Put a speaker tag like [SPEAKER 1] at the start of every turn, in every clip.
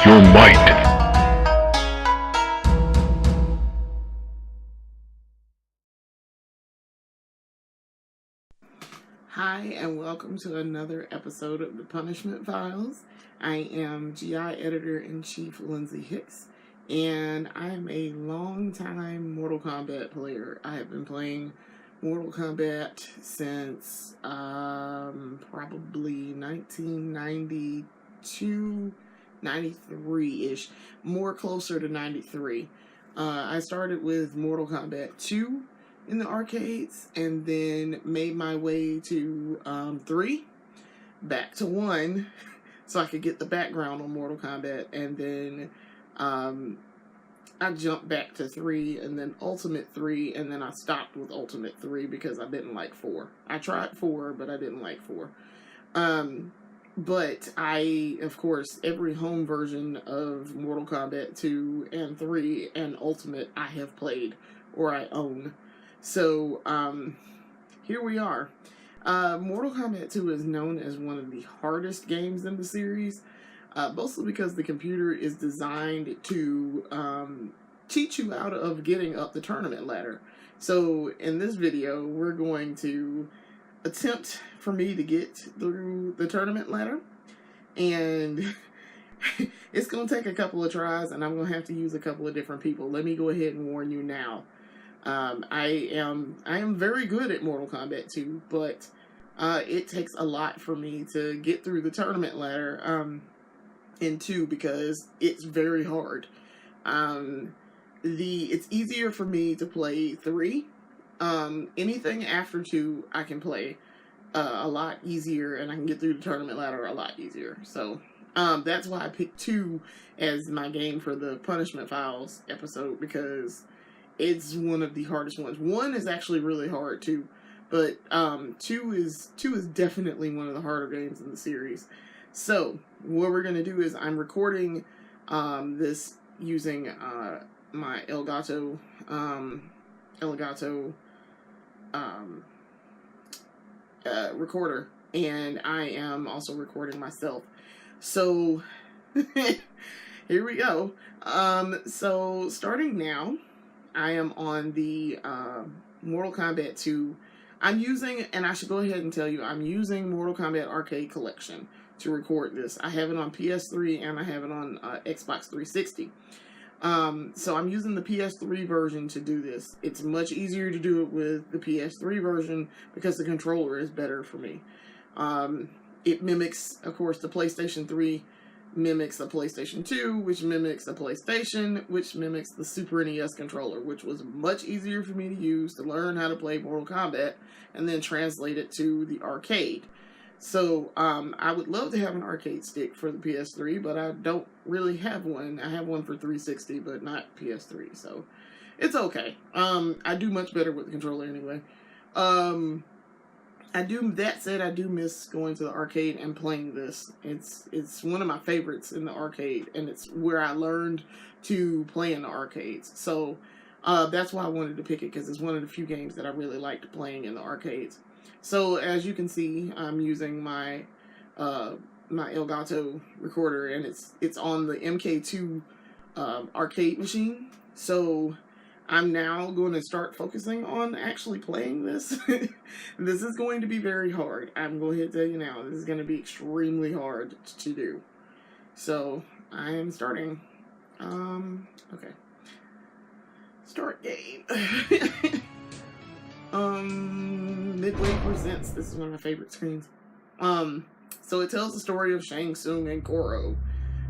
[SPEAKER 1] your might.
[SPEAKER 2] Hi, and welcome to another episode of the Punishment Files. I am GI Editor-in-Chief Lyndsey Hicks, and I am a long-time Mortal Kombat player. I have been playing Mortal Kombat since probably 1992, 93-ish, more closer to 93. I started with Mortal Kombat II in the arcades, and then made my way to 3, back to 1, so I could get the background on Mortal Kombat, and then I jumped back to 3, and then Ultimate 3, and then I stopped with Ultimate 3 because I didn't like 4. I tried 4, but I didn't like 4. But I, of course, every home version of Mortal Kombat 2 and 3 and Ultimate I have played, or I own. So, here we are. Mortal Kombat 2 is known as one of the hardest games in the series, mostly because the computer is designed to cheat you out of getting up the tournament ladder. So, in this video, we're going to attempt for me to get through the tournament ladder, and it's going to take a couple of tries, and I'm going to have to use a couple of different people. Let me go ahead and warn you now. I am very good at Mortal Kombat 2, but it takes a lot for me to get through the tournament ladder in 2 because it's very hard. It's easier for me to play 3. Anything after 2 I can play a lot easier, and I can get through the tournament ladder a lot easier. So that's why I picked 2 as my game for the Punishment Files episode, because it's one of the hardest ones. 1 is actually really hard too, but 2 is definitely one of the harder games in the series. So what we're gonna do is I'm recording this using my Elgato recorder, and I am also recording myself. So here we go. So starting now, I am on the Mortal Kombat 2. I'm using, and I should go ahead and tell you, I'm using Mortal Kombat Arcade Kollection to record this. I have it on PS3 and I have it on Xbox 360. So I'm using the PS3 version to do this. It's much easier to do it with the PS3 version because the controller is better for me. It mimics, of course, the PlayStation 3 mimics the PlayStation 2, which mimics the PlayStation, which mimics the Super NES controller, which was much easier for me to use to learn how to play Mortal Kombat and then translate it to the arcade. So I would love to have an arcade stick for the PS3, but I don't really have one. I have one for 360, but not PS3, so it's okay. I do much better with the controller anyway. That said, I do miss going to the arcade and playing this. It's one of my favorites in the arcade, and it's where I learned to play in the arcades. So that's why I wanted to pick it, because it's one of the few games that I really liked playing in the arcades. So as you can see, I'm using my my Elgato recorder, and it's on the MK2 arcade machine. So I'm now going to start focusing on actually playing this. This is going to be very hard. I'm going to tell you now, this is going to be extremely hard to do. So I am starting. Okay. Start game. Midway Presents. This is one of my favorite screens. So it tells the story of Shang Tsung and Goro.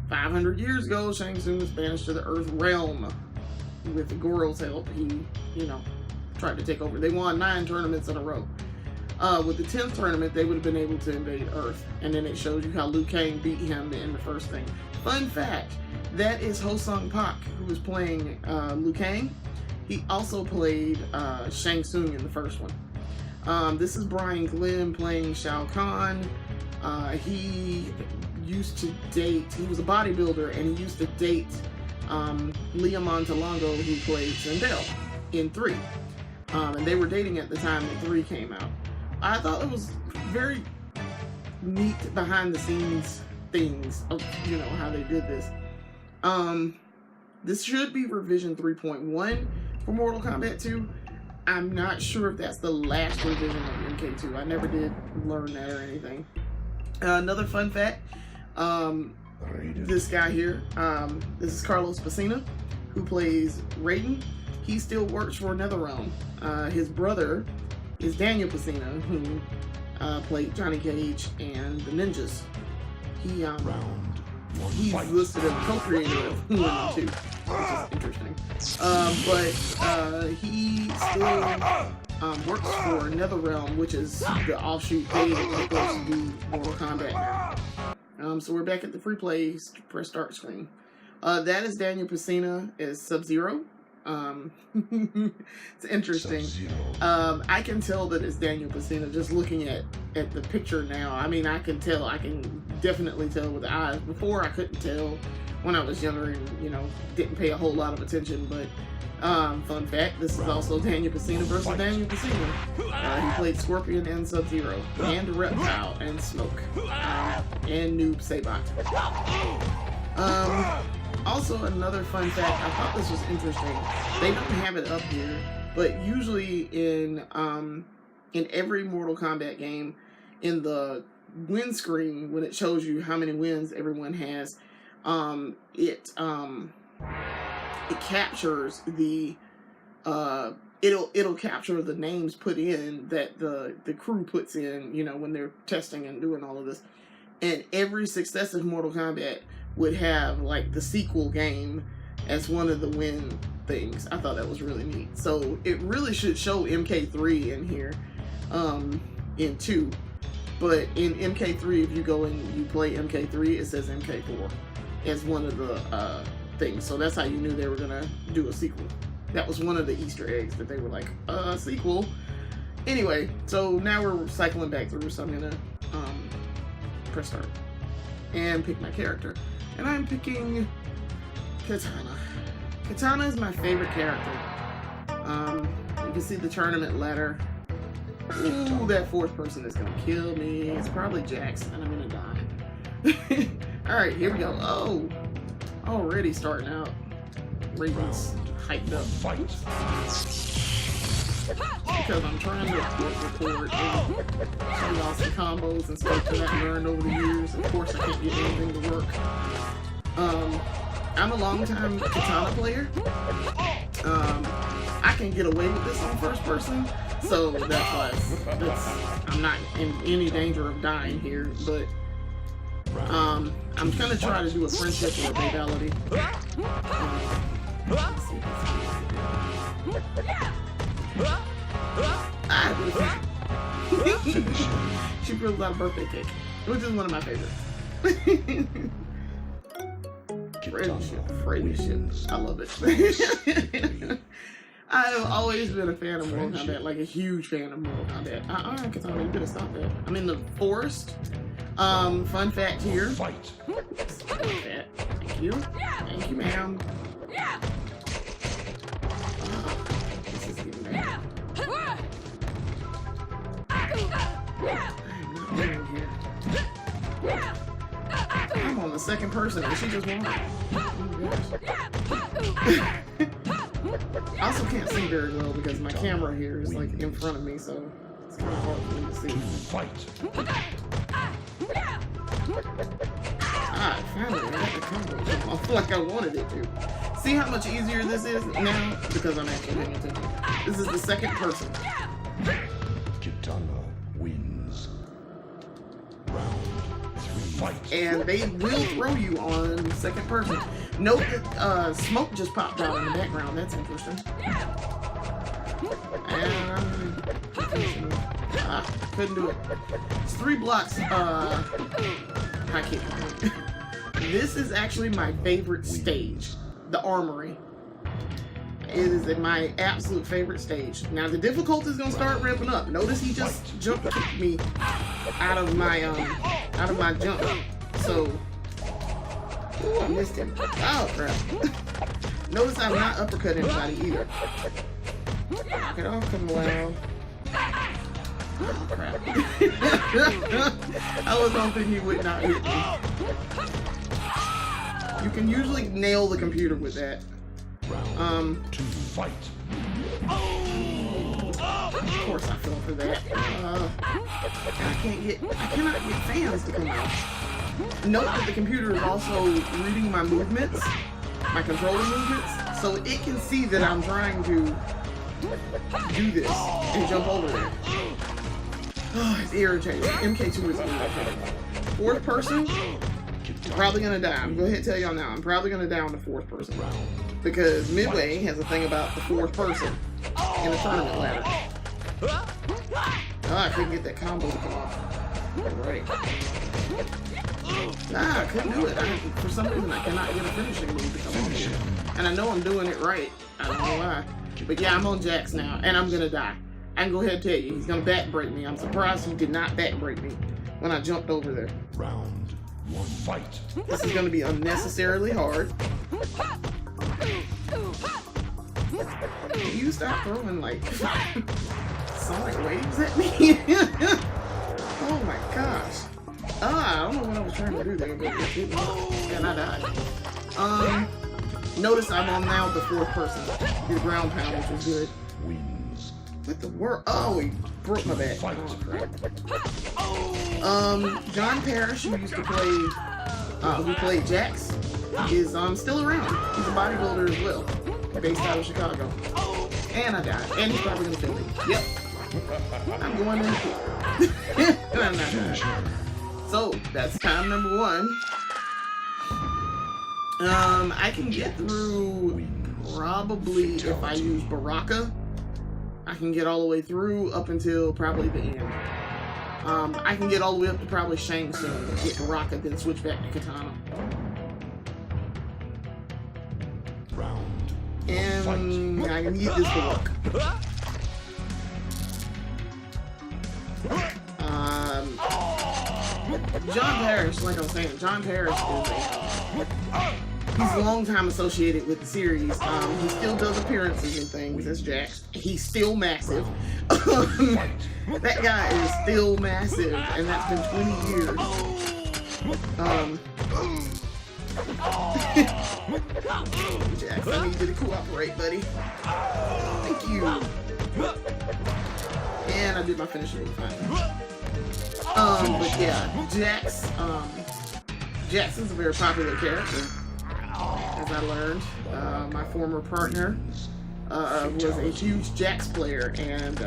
[SPEAKER 2] 500 years ago, Shang Tsung was banished to the Earth realm. With Goro's help, he, tried to take over. They won 9 tournaments in a row. With the 10th tournament, they would have been able to invade Earth. And then it shows you how Liu Kang beat him in the first thing. Fun fact, that is Ho Sung Pak, who was playing Liu Kang. He also played Shang Tsung in the first one. This is Brian Glenn playing Shao Kahn. He used to date, he was a bodybuilder, and he used to date Leah Montalongo, who played Sindel in 3. And they were dating at the time that 3 came out. I thought it was very neat behind the scenes things of, how they did this. This should be revision 3.1 for Mortal Kombat 2. I'm not sure if that's the last revision of MK2. I never did learn that or anything. Another fun fact, this guy here, this is Carlos Pacina, who plays Raiden. He still works for NetherRealm. His brother is Daniel Pacina, who played Johnny Cage and the Ninjas. He's listed as co-creator of 1 and 2, which is interesting. But he still works for NetherRealm, which is the offshoot. They, of course, do Mortal Kombat now. So we're back at the free play press start screen. That is Daniel Pacina as Sub-Zero. It's interesting. I can tell that it's Daniel Pacina just looking at the picture now. I mean, I can tell. I can definitely tell with the eyes. Before, I couldn't tell when I was younger and, you know, didn't pay a whole lot of attention. But fun fact, this is also Daniel Pacina versus Daniel Pacina. He played Scorpion and Sub-Zero, and Reptile, and Smoke, and Noob Saibot. Also, another fun fact, I thought this was interesting. They don't have it up here, but usually in every Mortal Kombat game, in the win screen, when it shows you how many wins everyone has, it captures the it'll capture the names put in that the crew puts in, you know, when they're testing and doing all of this. And every successive Mortal Kombat would have, like, the sequel game as one of the win things. I thought that was really neat. So it really should show MK3 in here, in 2. But in MK3, if you go and you play MK3, it says MK4 as one of the things. So that's how you knew they were gonna do a sequel. That was one of the Easter eggs that they were like, sequel. Anyway, so now we're cycling back through, so I'm gonna press start and pick my character. And I'm picking Katana. Katana is my favorite character. You can see the tournament ladder. Ooh, that fourth person is gonna kill me. It's probably Jax, and I'm gonna die. Alright, here we go. Oh, already starting out. Raiden's hyped up. Because I'm trying to record and show y'all some combos and stuff that I've learned over the years. Of course, I can't get anything to work. I'm a long-time Katana player. I can get away with this on first person, so that's why I'm not in any danger of dying here. But I'm gonna try to do a friendship or a fatality. She pulls out a birthday cake, which is one of my favorites. Friendship. I love it. I've always been a fan of Mortal Kombat, like a huge fan of Mortal Kombat. Katana, you better stop that. I'm in the forest. Fun fact here. Fight. Thank you. Thank you, ma'am. This is getting bad. I'm not in here. I'm on the second person and she just won. I also can't see very well because my camera here is like in front of me, so it's kind of hard for me to see. Fight. Finally, I got the combo off like I wanted it to. See how much easier this is now? Because I'm actually paying attention. This is the second person.
[SPEAKER 1] Katana wins. Round 3. Fight.
[SPEAKER 2] And they will throw you on second person. Note that smoke just popped out in the background. That's interesting. And couldn't do it. It's 3 blocks. I can't. This is actually my favorite stage, the Armory. It is my absolute favorite stage. Now the difficulty is gonna start ramping up. Notice he just jump kicked me out of my jump. So, ooh, I missed him. Oh crap! Notice I'm not uppercutting anybody either. Knock it off, come on. Oh crap! I was hoping he would not hit me. You can usually nail the computer with that.
[SPEAKER 1] Round 2, fight.
[SPEAKER 2] Of course I fell for that. I cannot get fans to come out. Note that the computer is also reading my movements, my controller movements, so it can see that I'm trying to do this and jump over there. Oh, it's irritating. MK2 is irritating. Fourth person, probably gonna die. I'm going to tell y'all now, I'm probably gonna die on the fourth person. Because Midway has a thing about the fourth person in the tournament ladder. Oh, I couldn't get that combo to come off. Right. Nah, I couldn't do it. For some reason, I cannot get a finishing move to come off. And I know I'm doing it right. I don't know why. But yeah, I'm on Jax now, and I'm gonna die. I can go ahead and tell you, he's gonna back break me. I'm surprised he did not back break me when I jumped over there.
[SPEAKER 1] Round 1, fight.
[SPEAKER 2] This is gonna be unnecessarily hard. Can you stop throwing like sonic waves at me? Oh my gosh. I don't know what I was trying to do there, but it didn't work, and I died. Notice I'm on now the fourth person. The ground pound, which was good.
[SPEAKER 1] Wins.
[SPEAKER 2] What the world? Oh, he broke my back. Oh, crap. John Parrish, who used to play, who played Jax, is still around. He's a bodybuilder as well, based out of Chicago. And I died. And he's probably gonna kill me. Yep. I'm going in the kill. And I'm not dying. So that's time number 1. I can get through probably if I use Baraka. I can get all the way through up until probably the end. I can get all the way up to probably Shang Tsung, get Baraka, then switch back to Katana.
[SPEAKER 1] Round.
[SPEAKER 2] And I need this to work. John Parrish, like I was saying, John Parrish is he's a long time associated with the series. He still does appearances and things as Jax. He's still massive. That guy is still massive, and that's been 20 years. Jax, I need you to cooperate, buddy. Thank you. And I did my finishing move finally. But yeah, Jax is a very popular character, as I learned. My former partner was a huge Jax player and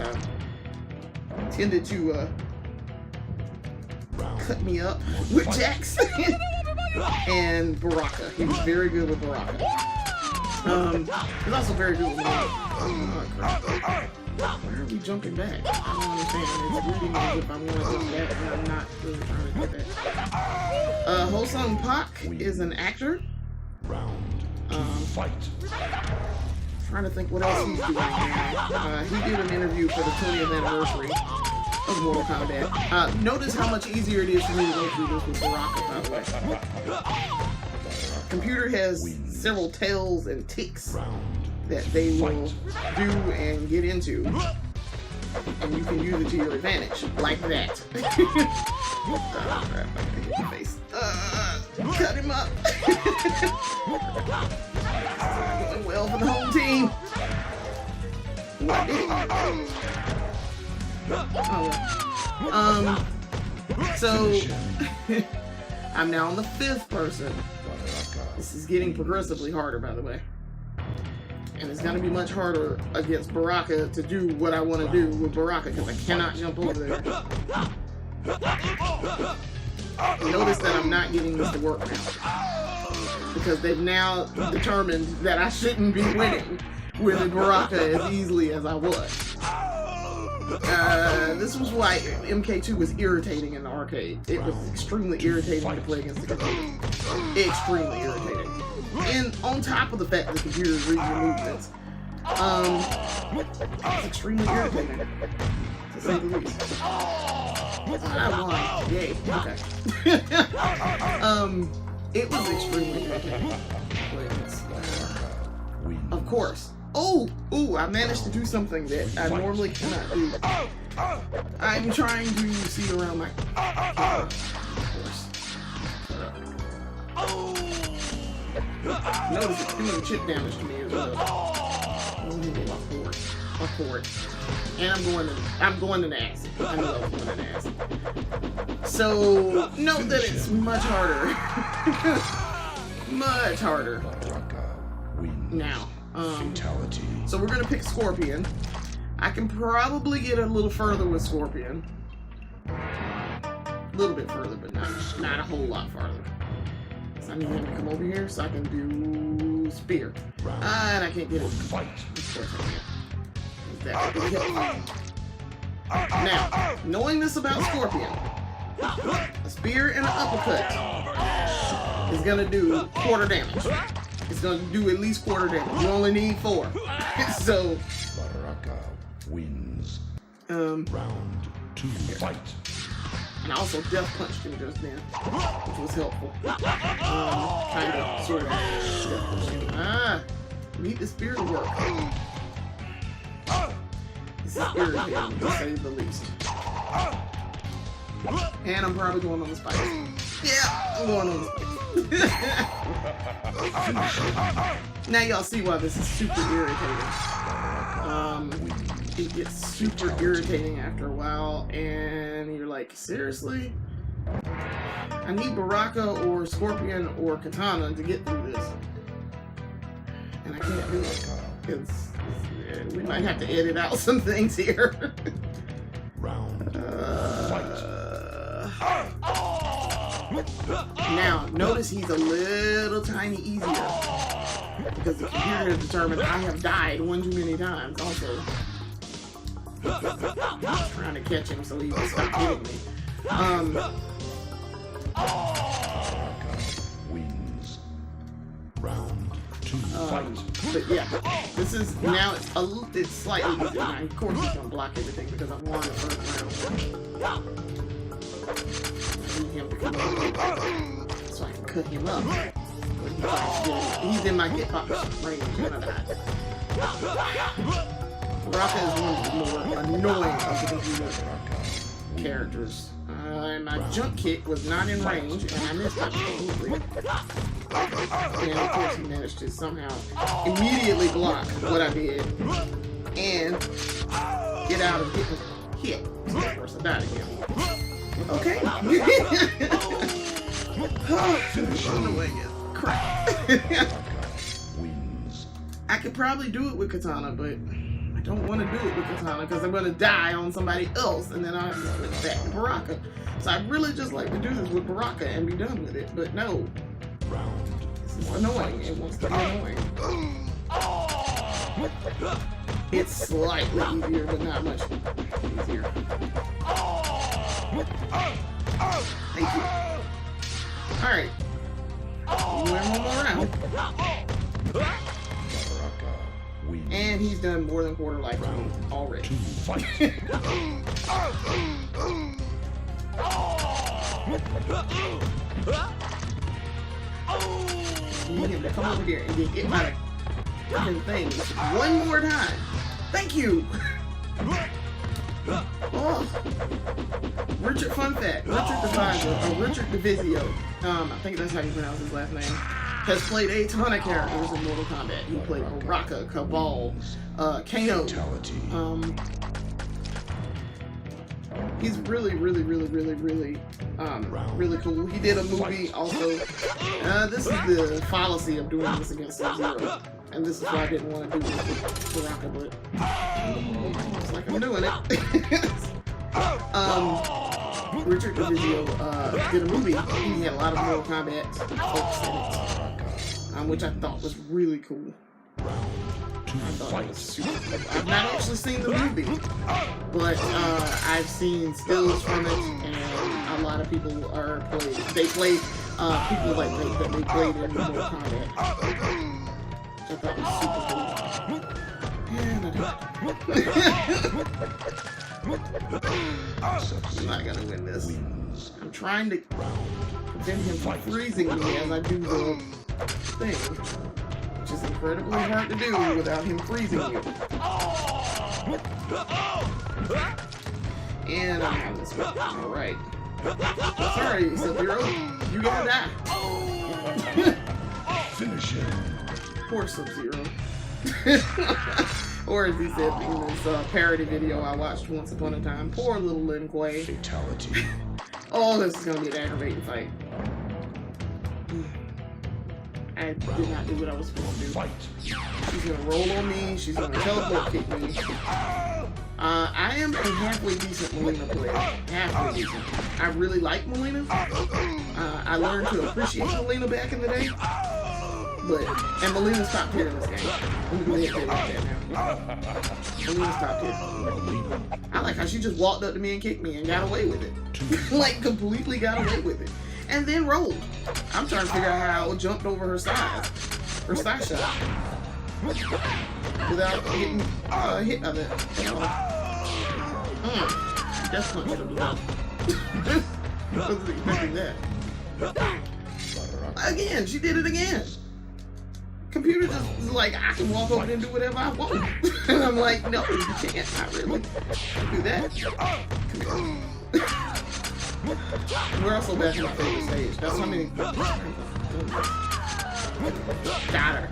[SPEAKER 2] tended to cut me up with Jax and Baraka. He was very good with Baraka. He's also very good with me. Oh, crap. Where are we jumping back? I don't understand. It's reading as if I want to jump back, and I'm not really trying to do that. Ho-Sung Pak is an actor.
[SPEAKER 1] Round 2, fight.
[SPEAKER 2] Trying to think what else he's doing now. He did an interview for the 20th anniversary of Mortal Kombat. Notice how much easier it is for me to go through this with Baraka, by the way. Computer has several tells and ticks that they will do and get into, and you can use it to your advantage, like that. Oh, crap, I can hit your face. Cut him up. Going well for the home team. What did he? So I'm now on the 5th person. This is getting progressively harder, by the way. And it's going to be much harder against Baraka to do what I want to do with Baraka, because I cannot jump over there. Notice that I'm not getting this to work now, because they've now determined that I shouldn't be winning with Baraka as easily as I was. This was why MK2 was irritating in the arcade. It was extremely irritating to play against the computer. Extremely irritating. And on top of the fact that the computer is reading your movements, it's extremely irritating, to say the least. I won. Yay. Okay. It was extremely irritating. Of course. Oh, I managed to do something that I normally cannot do. I'm trying to see around my camera, of course. Notice it's doing chip damage to me as well. Walk forward. And I'm going to the acid. I know I'm going to the acid. So note that it's much harder. Much harder. Now.
[SPEAKER 1] Fatality.
[SPEAKER 2] So we're gonna pick Scorpion. I can probably get a little further with Scorpion. A little bit further, but not a whole lot farther. So I need him to come over here so I can do Spear. And I can't get it.
[SPEAKER 1] Fight.
[SPEAKER 2] Of course I can't. Now, knowing this about Scorpion, a Spear and an uppercut is gonna do quarter damage. It's gonna do at least quarter damage. You only need 4. So
[SPEAKER 1] Baraka wins.
[SPEAKER 2] Round
[SPEAKER 1] 2 fight.
[SPEAKER 2] And I also death punched him just then, which was helpful. Kind of, sort of. Death punched him. Need the spear to work. This is irritating, to say the least. And I'm probably going on the spikes. Yeah, I'm going on the spikes. Now y'all see why this is super irritating. It gets super irritating after a while, and you're like, seriously? I need Baraka or Scorpion or Katana to get through this. And I can't do it. We might have to edit out some things here.
[SPEAKER 1] Round fight.
[SPEAKER 2] Now, notice he's a little tiny easier. Because the computer determined I have died one too many times also. I was trying to catch him so he would stop hitting me.
[SPEAKER 1] Wins. Round 2 fight.
[SPEAKER 2] But yeah, this is now it's slightly easier. Now, of course he's gonna block everything because I've won the first round. I need him to come up so I can cut him up. He's in my hitbox range and I died. Baraka is one of the more annoying of the computer characters. And my jump kick was not in range, and I missed it completely. And of course he managed to somehow immediately block what I did and get out of getting hit. So of course I died again. Okay. Crap. I could probably do it with Katana, but I don't want to do it with Katana because I'm going to die on somebody else and then I'll have to switch back to Baraka. So I'd really just like to do this with Baraka and be done with it, but no. This is annoying. It wants to be annoying. It's slightly easier, but not much easier. Thank you. Alright. We win one more round. And he's done more than quarter life to me already. Need him to come over here and get hit by the freaking thing one more time. Thank you. Oh. Richard, fun fact, Richard DeVizio, I think that's how you pronounce his last name, has played a ton of characters in Mortal Kombat. He played Baraka, Cabal, Kano. He's really cool. He did a movie also. This is the fallacy of doing this against Sub-Zero. And this is why I didn't want to do this with Baraka, but looks like I'm doing it. Richard DeVizio did a movie. He had a lot of Mortal Kombat folks in it, which I thought was really cool. I thought it was super cool. I've not actually seen the movie, but I've seen stills from it, and a lot of people are played. They played people like that they played in Mortal Kombat, which I thought was super cool. And I'm not gonna win this. I'm trying to prevent him from freezing me as I do the thing, which is incredibly hard to do without him freezing you. And I'm on this one. Alright. Sorry, Sub-Zero. You gotta die.
[SPEAKER 1] Finish him.
[SPEAKER 2] Poor Sub-Zero. Or as he said in this parody video I watched once upon a time, poor little Lin Kuei.
[SPEAKER 1] Fatality.
[SPEAKER 2] Oh, this is gonna be an aggravating fight. I did not do what I was supposed to do.
[SPEAKER 1] Fight.
[SPEAKER 2] She's gonna roll on me, she's gonna teleport kick me. I am a halfway decent Melina player. Halfway decent. I really like Melina. I learned to appreciate Melina back in the day. And Melina's top tier in this game. Let me go ahead and say that now. Melina's top tier. I like how she just walked up to me and kicked me and got away with it. Like, completely got away with it. And then rolled. I'm trying to figure out how I jumped over her side shot. Without getting hit of it. That's not gonna be good. Wasn't expecting that. Again, she did it again. Computer just is like, I can walk over and do whatever I want. And I'm like, no, you can't. Not really. Do that. We're also back in my favorite stage. That's how many. Got her.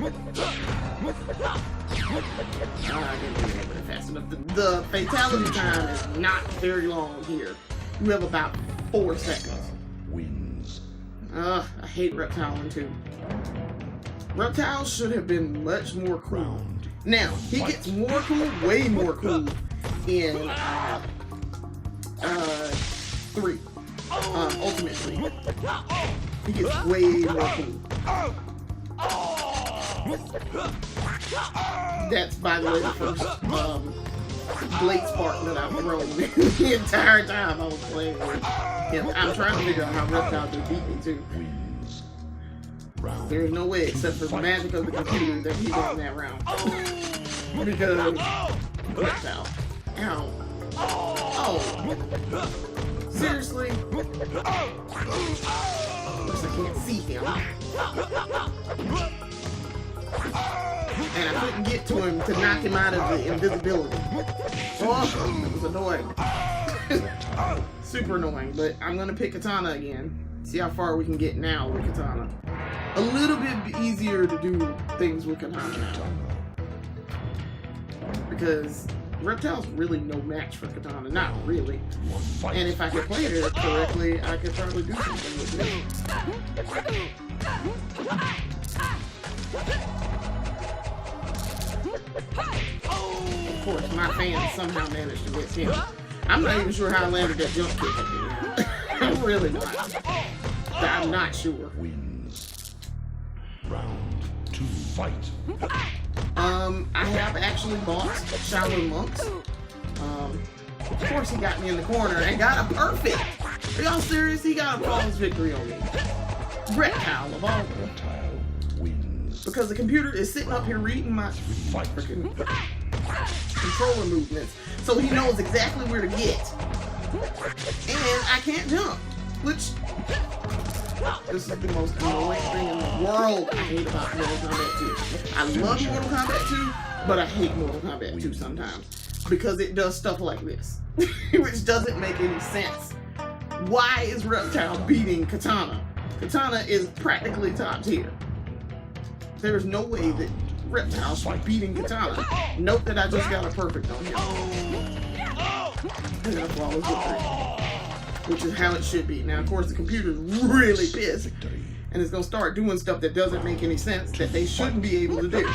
[SPEAKER 2] I didn't do it fast enough. The fatality time is not very long here. You have about 4 seconds.
[SPEAKER 1] Wins.
[SPEAKER 2] I hate Reptile 1 too. Reptile should have been much more cool. Now, he gets more cool, way more cool in 3. Ultimate 3. He gets way more cool. That's, by the way, the first Blade Spark that I've thrown the entire time I was playing with him. I'm trying to figure out how Reptile could beat me too. There's no way, except for the magic of the computer, that he won that round. Because Reptile. Ow. Oh. Seriously? Of course I can't see him. And I couldn't get to him to knock him out of the invisibility. Oh, it was annoying. Super annoying, but I'm gonna pick Katana again. See how far we can get now with Katana. A little bit easier to do things with Katana now. Because Reptile's really no match for Katana. Not really. And if I could play it correctly, I could probably do something with it. Of course, my fans somehow managed to miss him. I'm not even sure how I landed that jump kick up there. I'm really not. I'm not sure.
[SPEAKER 1] Wins. Round 2, fight.
[SPEAKER 2] I have actually bought Shaolin Monks. Of course he got me in the corner and got a perfect. Are y'all serious? He got a flawless victory on me. Reptile of all them.
[SPEAKER 1] Reptile wins.
[SPEAKER 2] Because the computer is sitting up here reading my freaking controller movements. So he knows exactly where to get. And I can't jump. Which, this is the most annoying thing in the world I hate about Mortal Kombat 2. I love Mortal Kombat 2, but I hate Mortal Kombat 2 sometimes. Because it does stuff like this. Which doesn't make any sense. Why is Reptile beating Katana? Katana is practically top tier. There's no way that Reptile should be beating Katana. Note that I just got a perfect on him. And then a flawless victory. Which is how it should be. Now, of course, the computer's really pissed. And it's going to start doing stuff that doesn't make any sense that they shouldn't be able to do.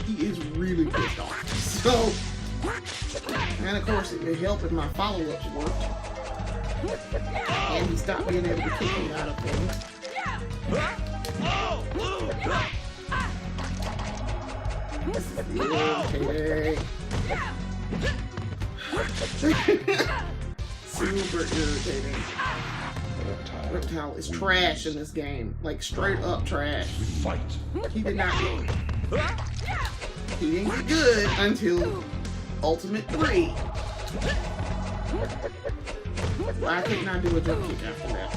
[SPEAKER 2] He is really pissed off. So, and of course, it would help if my follow-ups worked. And he stopped being able to kick me out of things. This is irritating. Super irritating. Reptile is trash in this game. Like, straight up trash.
[SPEAKER 1] Fight.
[SPEAKER 2] He did not get He didn't get good until Ultimate 3. Why couldn't I do a jump kick after that?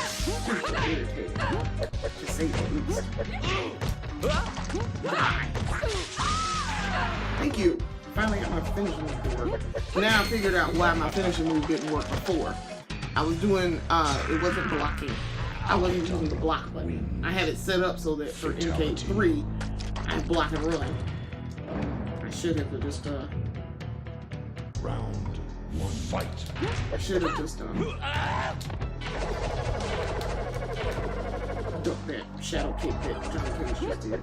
[SPEAKER 2] Super irritating. To say the least. Die. Thank you. Finally got my finishing move to work. Now I figured out why my finishing move didn't work before. I was doing, it wasn't blocking. I wasn't using the block button. I had it set up so that for MK3, I block and run. I should have just,
[SPEAKER 1] Round 1, fight.
[SPEAKER 2] I should have just, duck that shadow kick that Johnny Cage just did.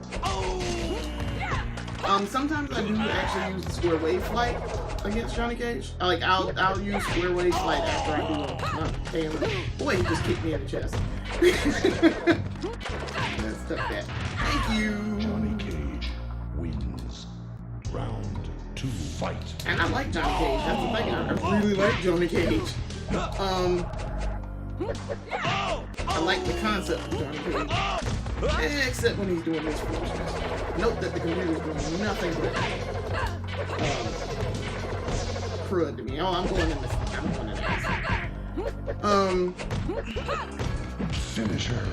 [SPEAKER 2] Sometimes I do actually use the square wave flight against Johnny Cage. Like I'll use square wave flight after I do a damn. Boy, he just kicked me in the chest. Let's tuck that. Thank you.
[SPEAKER 1] Johnny Cage wins. Round 2, fight.
[SPEAKER 2] And I like Johnny Cage. That's the thing. I really like Johnny Cage. I like the concept of Johnny Cage. Except when he's doing this foolishness. Note that the computer's doing nothing but crud to me. Oh, I'm going in this. I'm going in this.
[SPEAKER 1] Finish her.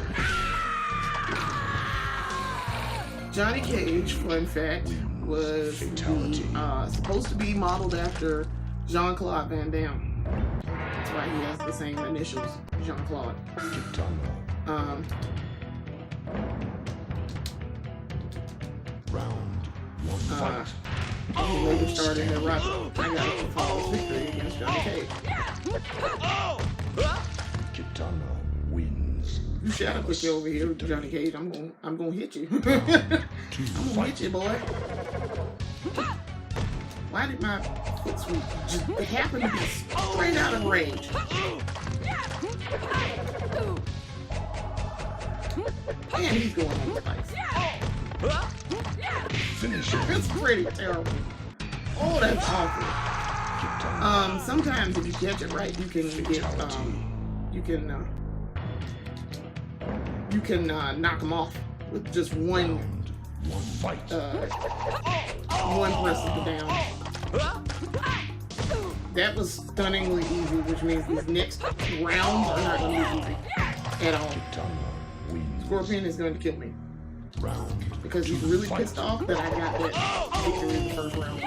[SPEAKER 2] Johnny Cage, fun fact, was supposed to be modeled after Jean-Claude Van Damme. That's why he has the same initials, Jean-Claude.
[SPEAKER 1] Round 1, fight.
[SPEAKER 2] He later starred in Rocky. I got to follow his victory against Johnny Cage.
[SPEAKER 1] Kitana wins.
[SPEAKER 2] You shot up with you over here, Johnny Cage. I'm gonna hit you. I'm gonna hit you, boy. Why did my foot sweep just it happened to be straight out of range? And he's going on the fight.
[SPEAKER 1] Finish her.
[SPEAKER 2] That's pretty terrible. Oh, that's awful. Sometimes if you catch it right, you can get you can knock him off with just one
[SPEAKER 1] fight.
[SPEAKER 2] one press of the down. That was stunningly easy, which means these next rounds are not going to be easy at all. Scorpion is going to kill me. Because he's really pissed off that I got that victory in the first round.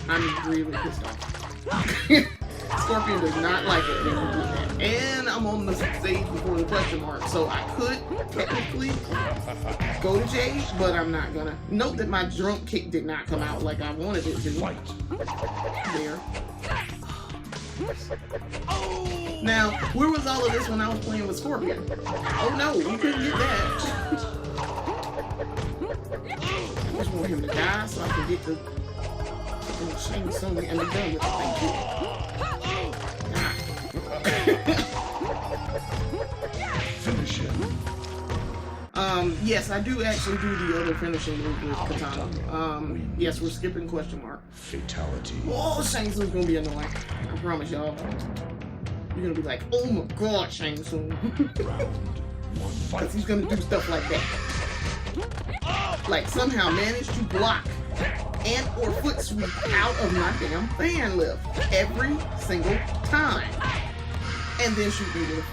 [SPEAKER 2] I'm really pissed off. Scorpion does not like it when you do that. And I'm on the stage before the question mark, so I could technically go to Jade, but I'm not gonna. Note that my jump kick did not come out like I wanted it to. There. Now, where was all of this when I was playing with Scorpion? Oh no, we couldn't get that. I just want him to die so I can get the Shang Tsung and be done with it. Thank you.
[SPEAKER 1] Finish him.
[SPEAKER 2] Yes, I do actually do the other finishing move with Katana. Yes, we're skipping question mark.
[SPEAKER 1] Fatality.
[SPEAKER 2] Oh, Shang Tsung's gonna be annoying. I promise y'all. You're gonna be like, oh my god, Shang Tsung. Because he's gonna do stuff like that. Like somehow manage to block and or foot sweep out of my damn fan lift every single time. And then shoot me with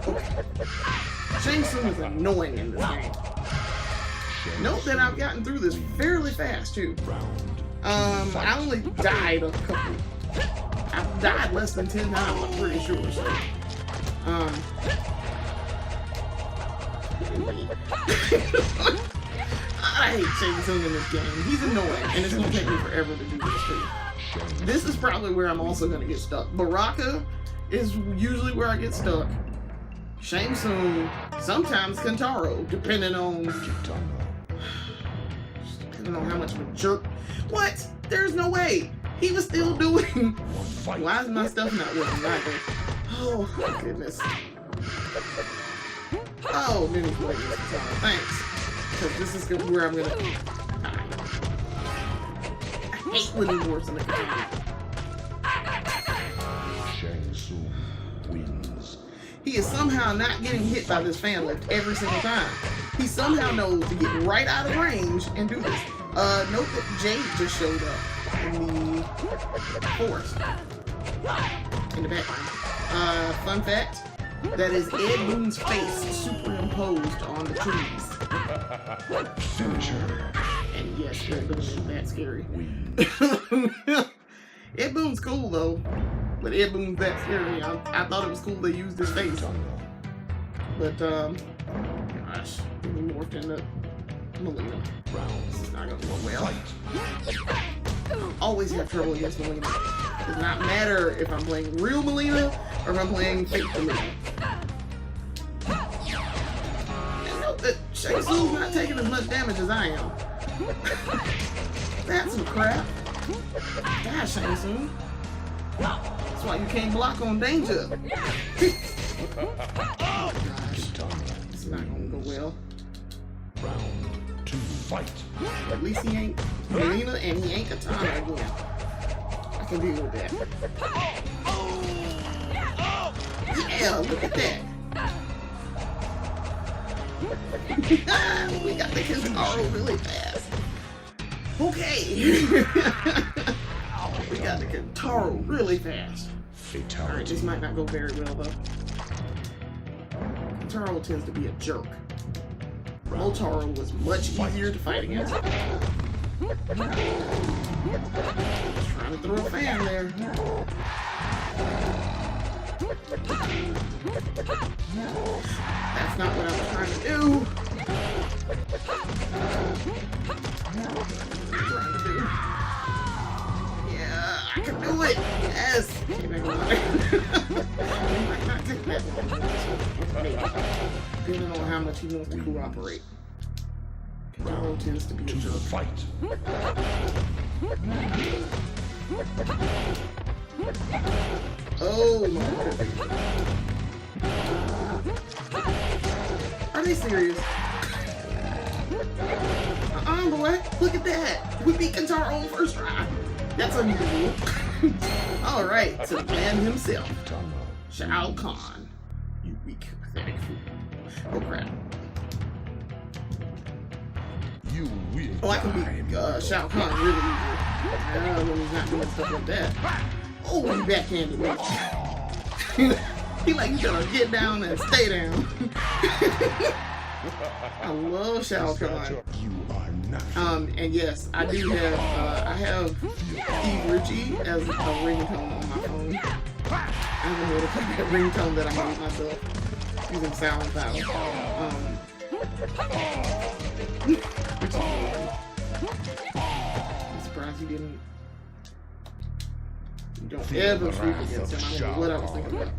[SPEAKER 2] okay. Shang Tsung is annoying in this game. Note that I've gotten through this fairly fast too. I only died a couple. I've died less than 10 times, I'm pretty sure. So. I hate Shang Tsung in this game. He's annoying, and it's gonna take me forever to do this too. This is probably where I'm also gonna get stuck. Baraka is usually where I get stuck. Shang Tsung, sometimes Kentaro, depending on how much of a jerk. What? There's no way. He was still doing. Why is my stuff not working either? Oh my goodness. Oh, then he's waiting this time. Thanks. Because this is where I'm gonna. I hate when he works in the game.
[SPEAKER 1] Shang Tsung wins.
[SPEAKER 2] He is somehow not getting hit by this fan lift every single time. He somehow knows to get right out of range and do this. Note that Jade just showed up in the forest. In the background. Fun fact, that is Ed Boon's face superimposed on the trees.
[SPEAKER 1] Finisher.
[SPEAKER 2] And yes, Ed Boon is that scary. Ed Boon's cool though, but Ed Boon's that scary. I thought it was cool they used his face, but gosh, he morphed into Melina. This is not gonna go well. Always have trouble against Melina. Does not matter if I'm playing real Melina or if I'm playing fake Melina. And note that Shang Tsung's not taking as much damage as I am. That's some crap. Gosh, Shang Tsung. That's why you can't block on danger. Oh gosh. It's not gonna go well.
[SPEAKER 1] Round 2, fight.
[SPEAKER 2] At least he ain't Melina and he ain't Katana again. I can deal with that. Yeah, look at that. We got the Kintaro really fast. Okay. We got the Kintaro really fast.
[SPEAKER 1] Fatality.
[SPEAKER 2] Alright, this might not go very well though. Kintaro tends to be a jerk. Motaro was much easier to fight against. Trying to throw a fan there. That's not what I was trying to do. Yeah, I can do it. Yes. You might not take that one. Maybe. Depending on how much he wants to cooperate. Kintaro tends to be a jerk.
[SPEAKER 1] Fight.
[SPEAKER 2] Oh my goodness. Are they serious? Boy. Look at that. We beat Kintaro on first try. That's unusual. Alright, to the man himself. Shao Kahn. You weak, pathetic fool. Oh crap.
[SPEAKER 1] You will.
[SPEAKER 2] Oh, I can beat Shao Kahn really easily. When he's not doing stuff like that. Oh, he backhanded me. He like, you gotta get down and stay down. I love Shao Kahn.
[SPEAKER 1] You are not.
[SPEAKER 2] And yes, I do have, I have Steve Ritchie as a ringtone on my phone. I have a Mortal Kombat ringtone that I made myself using SoundCloud. I'm surprised you didn't. You don't ever sleep against him. I don't know what I was thinking about.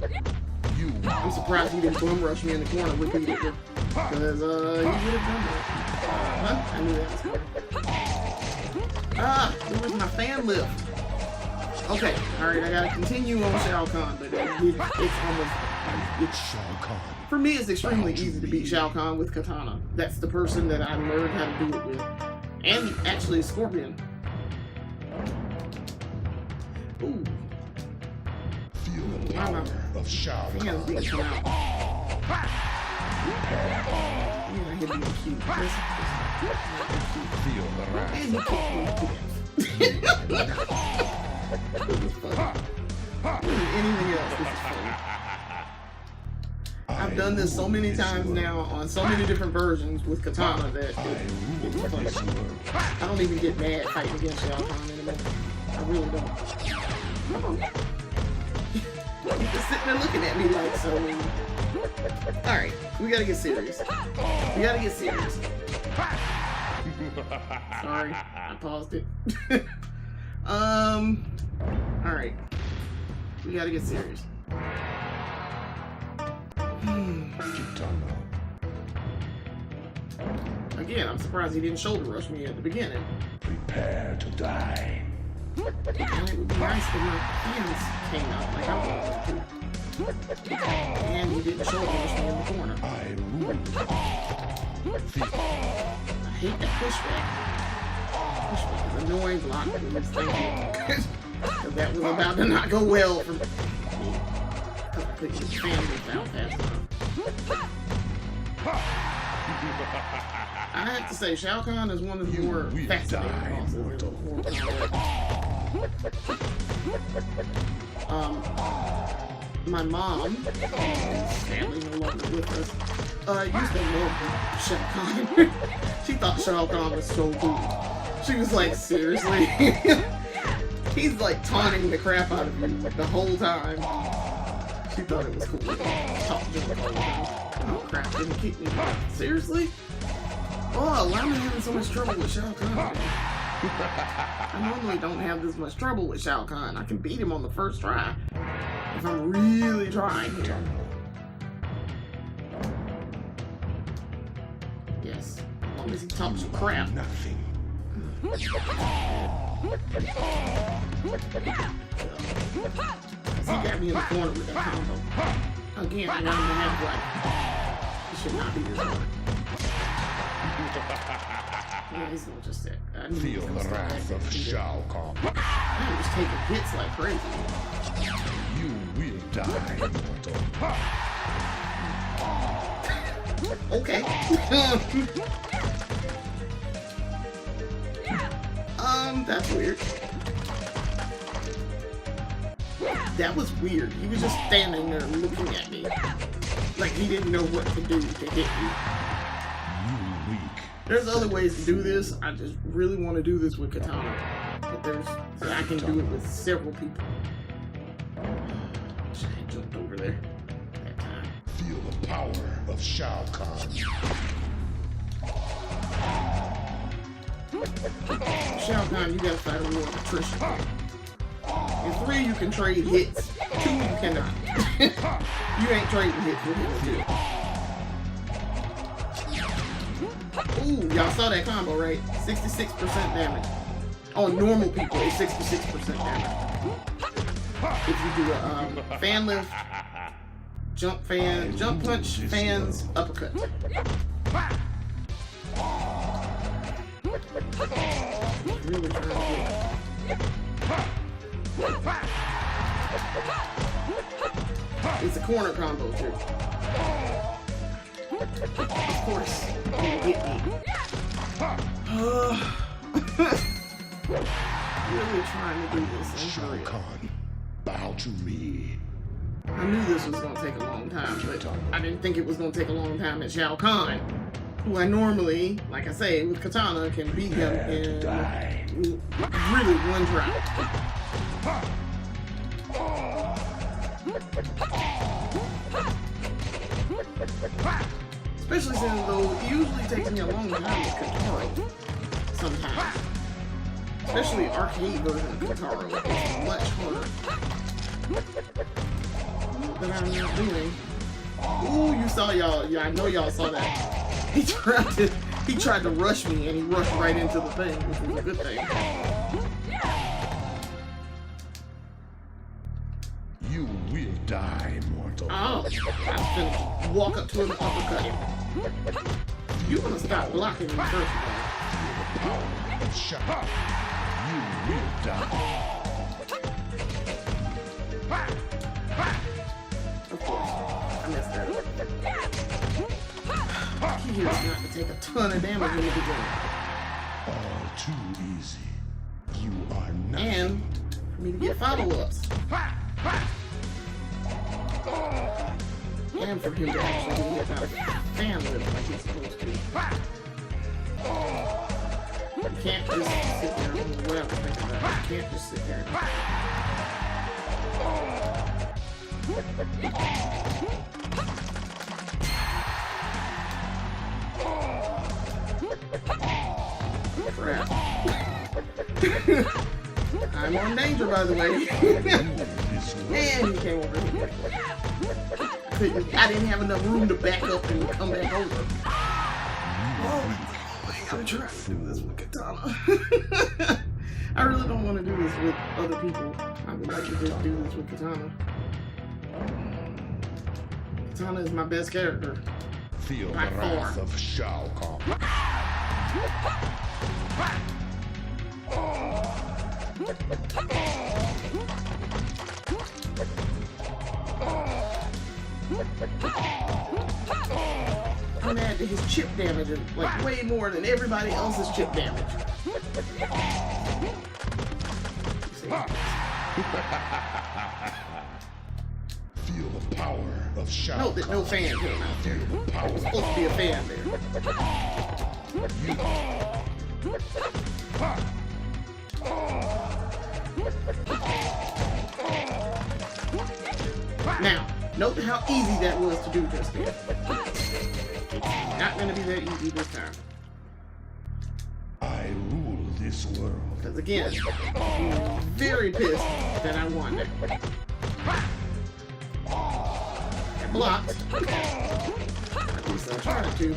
[SPEAKER 2] I'm surprised he didn't bum rush me in the corner repeatedly. Because, he would have done that. Huh? I knew that was coming. Where's my fan lift? Okay, alright, I gotta continue on Shao Kahn, but it's almost.
[SPEAKER 1] It's Shao Kahn.
[SPEAKER 2] For me, it's extremely easy to beat Shao Kahn with Katana. That's the person that I learned how to do it with. And actually, Scorpion. Ooh.
[SPEAKER 1] Feel the power of Shao Kahn.
[SPEAKER 2] Hands being come out. Yeah, I hit being cute.
[SPEAKER 1] Feel the wrath.
[SPEAKER 2] And he kicked me to death. This is funny. More than anything else, this is funny. I've done this so many times now on so many different versions with Katana that it's funny. I don't even get mad fighting against Shao Kahn anymore. I really don't. Come on. You're just sitting there looking at me like so. Alright, we gotta get serious. We gotta get serious. Sorry, I paused it. Alright. We gotta get serious. Again, I'm surprised he didn't shoulder rush me at the beginning.
[SPEAKER 1] Prepare to die.
[SPEAKER 2] And it would be nice if my hands came out like I wanted to. And he didn't shoulder rush me in the corner.
[SPEAKER 1] I rule.
[SPEAKER 2] I hate that pushback. Pushback is annoying. Block, please. Thank you. Because that was about to not go well for me. I couldn't get family out fast enough. I have to say, Shao Kahn is one of the more fascinating bosses in Mortal Kombat. My mom, sadly no longer with us, used to love Shao Kahn. She thought Shao Kahn was so cool. She was like, seriously? He's like taunting the crap out of you the whole time. She thought it was cool. Talk to him the whole time. Oh crap, didn't kick me. Seriously? Oh, why am I having so much trouble with Shao Kahn? I normally don't have this much trouble with Shao Kahn. I can beat him on the first try. If I'm really trying here. Yes. As long as he talks crap.
[SPEAKER 1] Nothing.
[SPEAKER 2] He got me in the corner with that combo. Again, I want him to have like. It should not be this hard. Yeah, he's gonna just sit.
[SPEAKER 1] Feel the wrath of Shao Kahn.
[SPEAKER 2] I'm just taking hits like crazy.
[SPEAKER 1] You will die, mortal.
[SPEAKER 2] Okay. That's weird. That was weird. He was just standing there looking at me. Like he didn't know what to do to hit me.
[SPEAKER 1] You weak.
[SPEAKER 2] There's other ways to do this. I just really want to do this with Katana. But so I can do it with several people. I jumped over there that time.
[SPEAKER 1] Feel the power of Shao Kahn.
[SPEAKER 2] Shao Kahn, you gotta fight a war of attrition. In 3, you can trade hits. 2, you cannot. You ain't trading hits with him, too. Ooh, y'all saw that combo, right? 66% damage. On normal people, it's 66% damage. If you do a fan lift, jump punch, fans, uppercut. Really trying to get. It's a corner combo too. Of course, you get me. Really trying to do this.
[SPEAKER 1] Shao Kahn, bow to me.
[SPEAKER 2] I knew this was gonna take a long time, but I didn't think it was gonna take a long time at Shao Kahn, who I normally, like I say, with Katana, can beat him in really one try. Especially since though it usually takes me a long time with Katara. Sometimes. Especially arcade version of Katara. It's much harder. That I'm not doing. Ooh, you saw y'all. Yeah, I know y'all saw that. He tried to rush me and he rushed right into the thing, which was a good thing.
[SPEAKER 1] You will die, mortal.
[SPEAKER 2] Oh, I'm gonna walk up to him and uppercut him. You wanna stop blocking me first of all.
[SPEAKER 1] The power of Shao. You will die.
[SPEAKER 2] Of course, I messed that up. He hears not to take a ton of damage in the beginning.
[SPEAKER 1] All too easy. You are nothing.
[SPEAKER 2] And for me to get follow-ups. And for him to actually get hit out of fan lift like he's supposed to. You can't just sit there and whatever think about it. You can't just sit there and crap. I'm on danger, by the way. And he came over here. I didn't have enough room to back up and come back over. Oh, I'm trying to do this with Katana. I really don't want to do this with other people. I would like to just do this with Katana. Katana is my best character.
[SPEAKER 1] Feel the
[SPEAKER 2] By
[SPEAKER 1] wrath
[SPEAKER 2] far.
[SPEAKER 1] of Shao Kahn.
[SPEAKER 2] I'm mad that his chip damage is like way more than everybody else's chip damage.
[SPEAKER 1] Feel the power of Shao
[SPEAKER 2] Note that no
[SPEAKER 1] Kahn.
[SPEAKER 2] fan came out there.
[SPEAKER 1] Feel the power
[SPEAKER 2] There's supposed to be a fan there. Now, note how easy that was to do just then. Not gonna be that easy this time.
[SPEAKER 1] I rule this world.
[SPEAKER 2] Because again, I'm very pissed that I won that. I blocked. At least I tried to.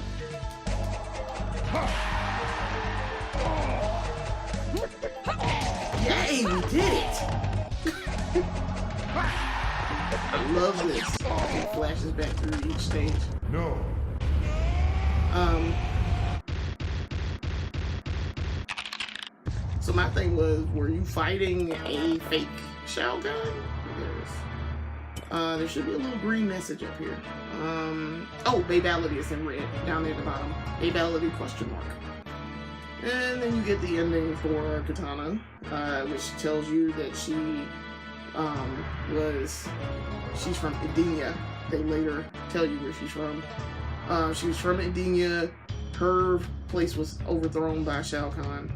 [SPEAKER 2] Yay, we did it! I love this. It flashes back through each stage.
[SPEAKER 1] No.
[SPEAKER 2] So my thing was, were you fighting a fake Shao Kahn? There should be a little green message up here. Oh, Babality is in red, down there at the bottom. Babality ? And then you get the ending for Katana, which tells you that she's from Edenia. They later tell you where she's from. She was from Edenia. Her place was overthrown by Shao Kahn.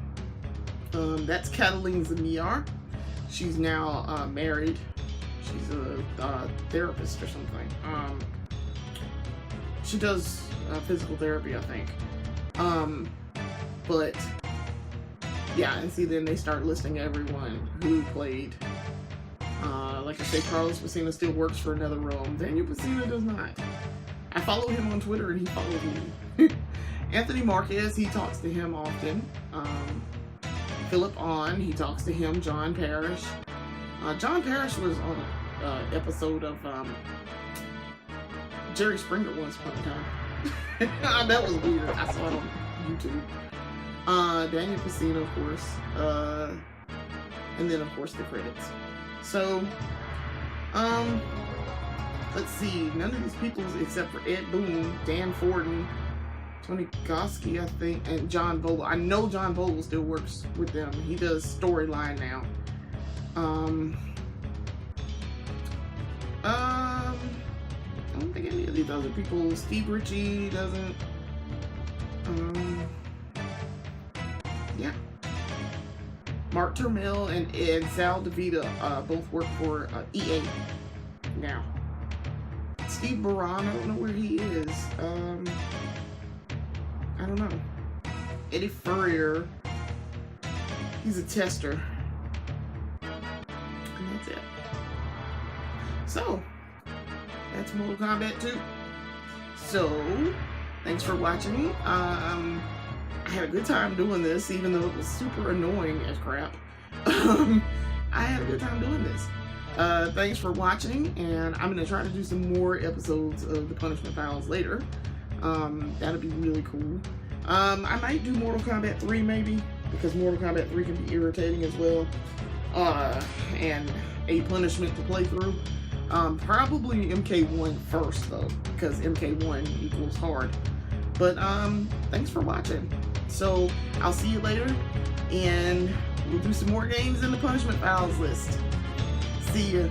[SPEAKER 2] That's Cataline Zamir. She's now married. She's a therapist or something. She does physical therapy, I think. But yeah, and see, then they start listing everyone who played. Like I say, Carlos Messina still works for Another Realm. Daniel Messina does not. I follow him on Twitter and he follows me. Anthony Marquez, he talks to him often. Philip On, he talks to him. John Parrish. John Parrish was on an episode of Jerry Springer once upon a time. That was weird. I saw it on YouTube. Daniel Messina, of course. And then, of course, the credits. So, let's see. None of these people, except for Ed Boon, Dan Forden, Tony Goski, I think, and John Vogel. I know John Vogel still works with them. He does storyline now. I don't think any of these other people. Steve Ritchie doesn't. Yeah. Mark Turmel and Ed Sal DeVita both work for EA now. Steve Baran, I don't know where he is. I don't know. Eddie Furrier, he's a tester. And that's it. So, that's Mortal Kombat 2. So, thanks for watching. I had a good time doing this, even though it was super annoying as crap. I had a good time doing this. Thanks for watching, and I'm going to try to do some more episodes of the Punishment Files later. That'll be really cool. I might do Mortal Kombat 3 maybe, because Mortal Kombat 3 can be irritating as well. And a punishment to play through. Probably MK1 first though, because MK1 equals hard. But thanks for watching. So I'll see you later, and we'll do some more games in the Punishment Files list. See ya.